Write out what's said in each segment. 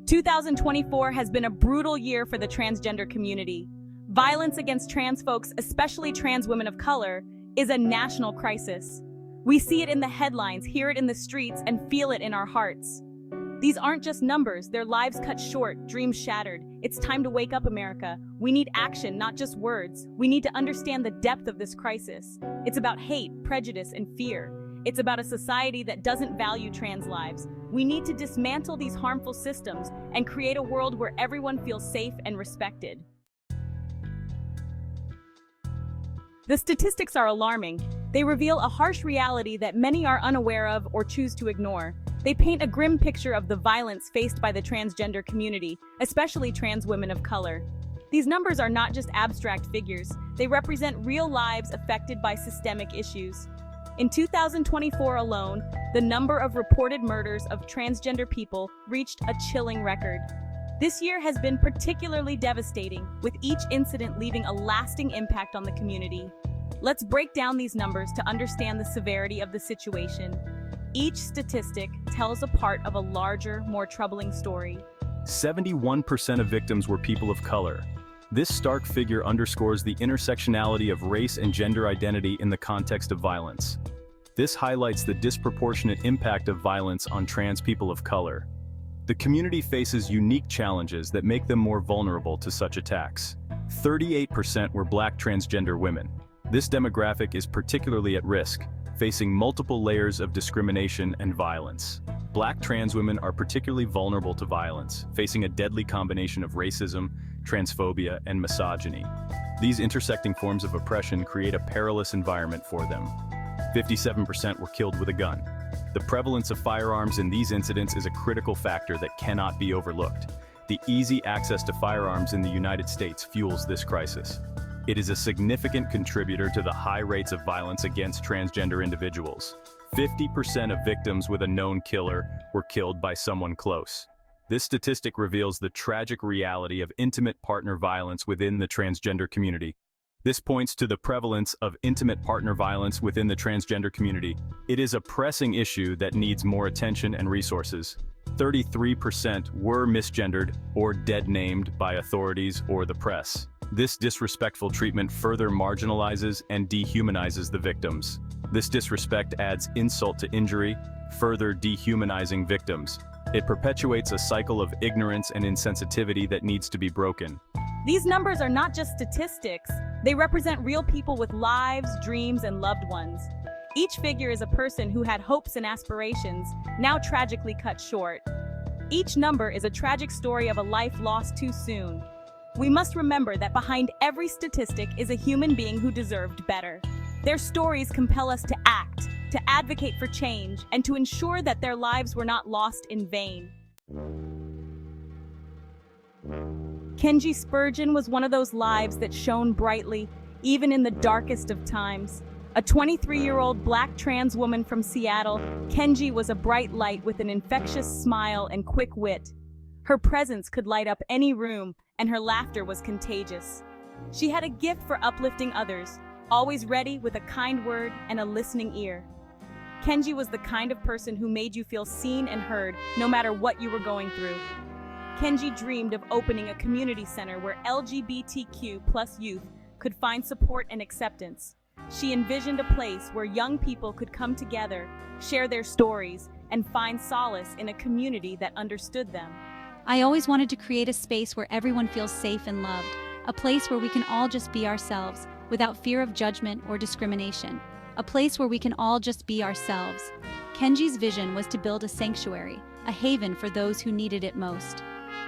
2024 has been a brutal year for the transgender community. Violence against trans folks, especially trans women of color, is a national crisis. We see it in the headlines, hear it in the streets, and feel it in our hearts. These aren't just numbers, their lives cut short, dreams shattered. It's time to wake up, America. We need action, not just words. We need to understand the depth of this crisis. It's about hate, prejudice, and fear. It's about a society that doesn't value trans lives. We need to dismantle these harmful systems and create a world where everyone feels safe and respected. The statistics are alarming. They reveal a harsh reality that many are unaware of or choose to ignore. They paint a grim picture of the violence faced by the transgender community, especially trans women of color. These numbers are not just abstract figures. They represent real lives affected by systemic issues. In 2024 alone, the number of reported murders of transgender people reached a chilling record. This year has been particularly devastating, with each incident leaving a lasting impact on the community. Let's break down these numbers to understand the severity of the situation. Each statistic tells a part of a larger, more troubling story. 71% of victims were people of color. This stark figure underscores the intersectionality of race and gender identity in the context of violence. This highlights the disproportionate impact of violence on trans people of color. The community faces unique challenges that make them more vulnerable to such attacks. 38% were Black transgender women. This demographic is particularly at risk, facing multiple layers of discrimination and violence. Black trans women are particularly vulnerable to violence, facing a deadly combination of racism, transphobia, and misogyny. These intersecting forms of oppression create a perilous environment for them. 57% were killed with a gun. The prevalence of firearms in these incidents is a critical factor that cannot be overlooked. The easy access to firearms in the United States fuels this crisis. It is a significant contributor to the high rates of violence against transgender individuals. 50% of victims with a known killer were killed by someone close. This statistic reveals the tragic reality of intimate partner violence within the transgender community. This points to the prevalence of intimate partner violence within the transgender community. It is a pressing issue that needs more attention and resources. 33% were misgendered or dead-named by authorities or the press. This disrespectful treatment further marginalizes and dehumanizes the victims. This disrespect adds insult to injury, further dehumanizing victims. It perpetuates a cycle of ignorance and insensitivity that needs to be broken. These numbers are not just statistics. They represent real people with lives, dreams, and loved ones. Each figure is a person who had hopes and aspirations, now tragically cut short. Each number is a tragic story of a life lost too soon. We must remember that behind every statistic is a human being who deserved better. Their stories compel us to act, to advocate for change, and to ensure that their lives were not lost in vain. Kenji Spurgeon was one of those lives that shone brightly, even in the darkest of times. A 23-year-old Black trans woman from Seattle, Kenji was a bright light with an infectious smile and quick wit. Her presence could light up any room, and her laughter was contagious. She had a gift for uplifting others, always ready with a kind word and a listening ear. Kenji was the kind of person who made you feel seen and heard, no matter what you were going through. Kenji dreamed of opening a community center where LGBTQ+ youth could find support and acceptance. She envisioned a place where young people could come together, share their stories, and find solace in a community that understood them. I always wanted to create a space where everyone feels safe and loved, a place where we can all just be ourselves, without fear of judgment or discrimination. A place where we can all just be ourselves. Kenji's vision was to build a sanctuary, a haven for those who needed it most.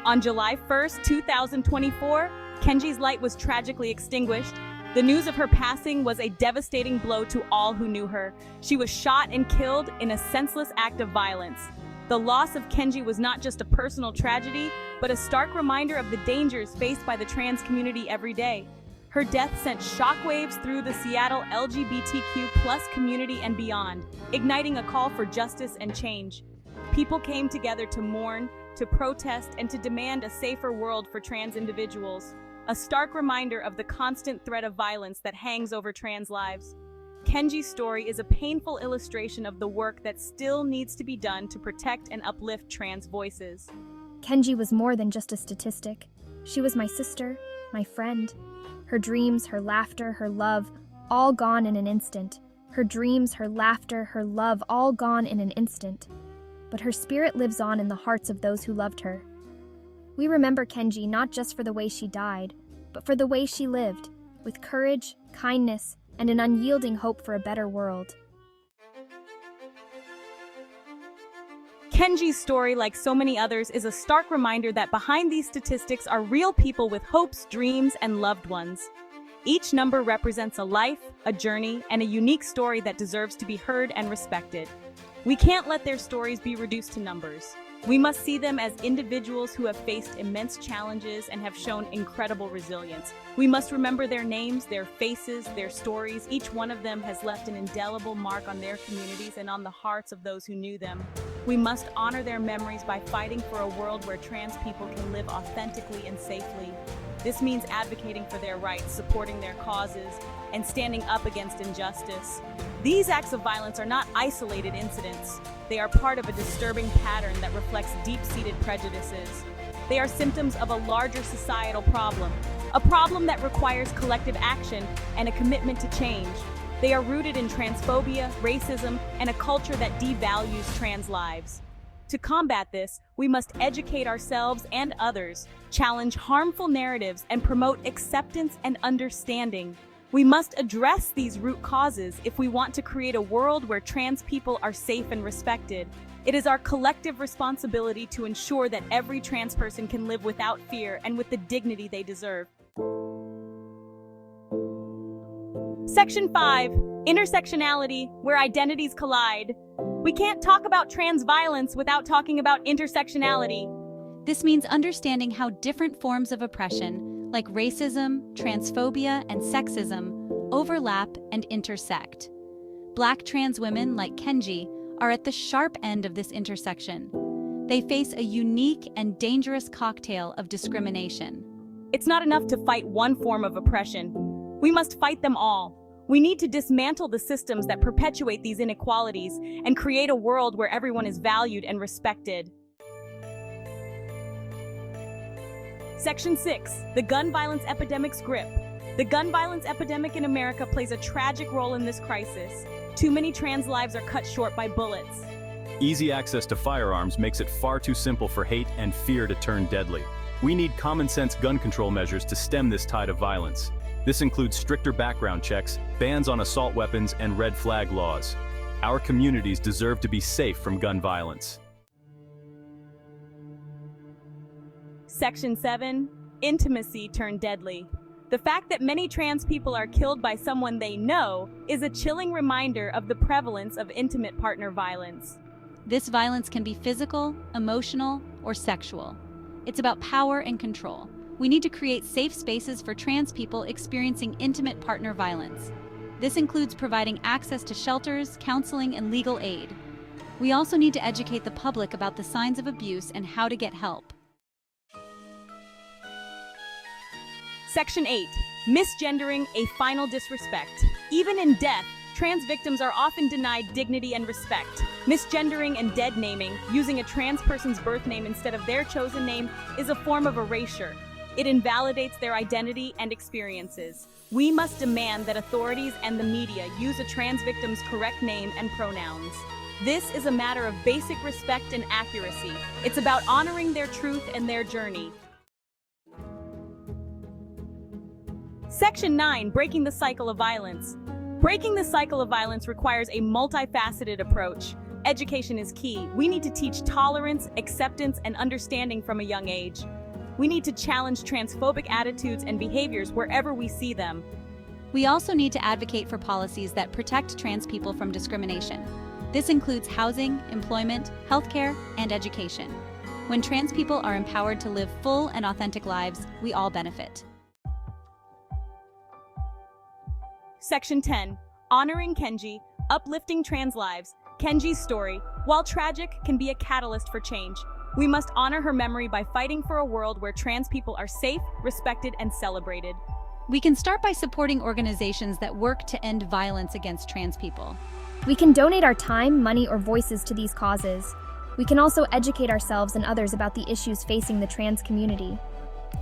On July 1st, 2024, Kenji's light was tragically extinguished. The news of her passing was a devastating blow to all who knew her. She was shot and killed in a senseless act of violence. The loss of Kenji was not just a personal tragedy, but a stark reminder of the dangers faced by the trans community every day. Her death sent shockwaves through the Seattle LGBTQ+ community and beyond, igniting a call for justice and change. People came together to mourn, to protest, and to demand a safer world for trans individuals, a stark reminder of the constant threat of violence that hangs over trans lives. Kenji's story is a painful illustration of the work that still needs to be done to protect and uplift trans voices. Kenji was more than just a statistic. She was my sister, my friend. Her dreams, her laughter, her love, all gone in an instant. Her dreams, her laughter, her love, all gone in an instant. But her spirit lives on in the hearts of those who loved her. We remember Kenji not just for the way she died, but for the way she lived, with courage, kindness, and an unyielding hope for a better world. Kenji's story, like so many others, is a stark reminder that behind these statistics are real people with hopes, dreams, and loved ones. Each number represents a life, a journey, and a unique story that deserves to be heard and respected. We can't let their stories be reduced to numbers. We must see them as individuals who have faced immense challenges and have shown incredible resilience. We must remember their names, their faces, their stories. Each one of them has left an indelible mark on their communities and on the hearts of those who knew them. We must honor their memories by fighting for a world where trans people can live authentically and safely. This means advocating for their rights, supporting their causes, and standing up against injustice. These acts of violence are not isolated incidents. They are part of a disturbing pattern that reflects deep-seated prejudices. They are symptoms of a larger societal problem, a problem that requires collective action and a commitment to change. They are rooted in transphobia, racism, and a culture that devalues trans lives. To combat this, we must educate ourselves and others, challenge harmful narratives, and promote acceptance and understanding. We must address these root causes if we want to create a world where trans people are safe and respected. It is our collective responsibility to ensure that every trans person can live without fear and with the dignity they deserve. Section 5. Intersectionality, where identities collide. We can't talk about trans violence without talking about intersectionality. This means understanding how different forms of oppression, like racism, transphobia, and sexism, overlap and intersect. Black trans women, like Kenji, are at the sharp end of this intersection. They face a unique and dangerous cocktail of discrimination. It's not enough to fight one form of oppression. We must fight them all. We need to dismantle the systems that perpetuate these inequalities and create a world where everyone is valued and respected. Section 6. The gun violence epidemic's grip. The gun violence epidemic in America plays a tragic role in this crisis. Too many trans lives are cut short by bullets. Easy access to firearms makes it far too simple for hate and fear to turn deadly. We need common-sense gun control measures to stem this tide of violence. This includes stricter background checks, bans on assault weapons, and red flag laws. Our communities deserve to be safe from gun violence. Section 7. Intimacy turned deadly. The fact that many trans people are killed by someone they know is a chilling reminder of the prevalence of intimate partner violence. This violence can be physical, emotional, or sexual. It's about power and control. We need to create safe spaces for trans people experiencing intimate partner violence. This includes providing access to shelters, counseling, and legal aid. We also need to educate the public about the signs of abuse and how to get help. Section 8. Misgendering, a final disrespect. Even in death, trans victims are often denied dignity and respect. Misgendering and dead naming, using a trans person's birth name instead of their chosen name, is a form of erasure. It invalidates their identity and experiences. We must demand that authorities and the media use a trans victim's correct name and pronouns. This is a matter of basic respect and accuracy. It's about honoring their truth and their journey. Section 9. Breaking the cycle of violence. Breaking the cycle of violence requires a multifaceted approach. Education is key. We need to teach tolerance, acceptance, and understanding from a young age. We need to challenge transphobic attitudes and behaviors wherever we see them. We also need to advocate for policies that protect trans people from discrimination. This includes housing, employment, healthcare, and education. When trans people are empowered to live full and authentic lives, we all benefit. Section 10. Honoring Kenji, uplifting trans lives. Kenji's story, while tragic, can be a catalyst for change. We must honor her memory by fighting for a world where trans people are safe, respected, and celebrated. We can start by supporting organizations that work to end violence against trans people. We can donate our time, money, or voices to these causes. We can also educate ourselves and others about the issues facing the trans community.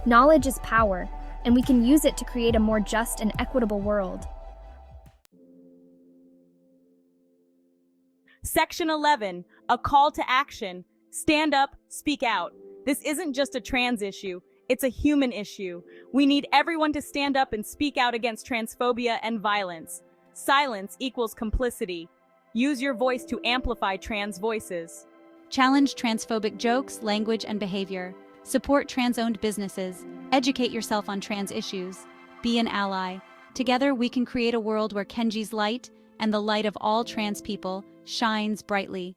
Knowledge is power, and we can use it to create a more just and equitable world. Section 11, a call to action. Stand up, speak out. This isn't just a trans issue, it's a human issue. We need everyone to stand up and speak out against transphobia and violence. Silence equals complicity. Use your voice to amplify trans voices. Challenge transphobic jokes, language, and behavior. Support trans-owned businesses. Educate yourself on trans issues. Be an ally. Together, we can create a world where Kenji's light and the light of all trans people shines brightly.